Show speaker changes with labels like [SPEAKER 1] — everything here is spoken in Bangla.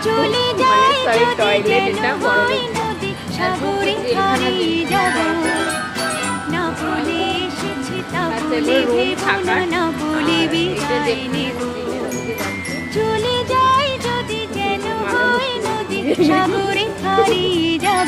[SPEAKER 1] চলে যাই যদি যেন হয় নদী সাগরে হারিয়ে যাব না বলে এসেছি তা বলে ভেবো না না বলে বিদায় নেব চলে যাই যদি যেন হয় নদী সাগরে হারিয়ে যাব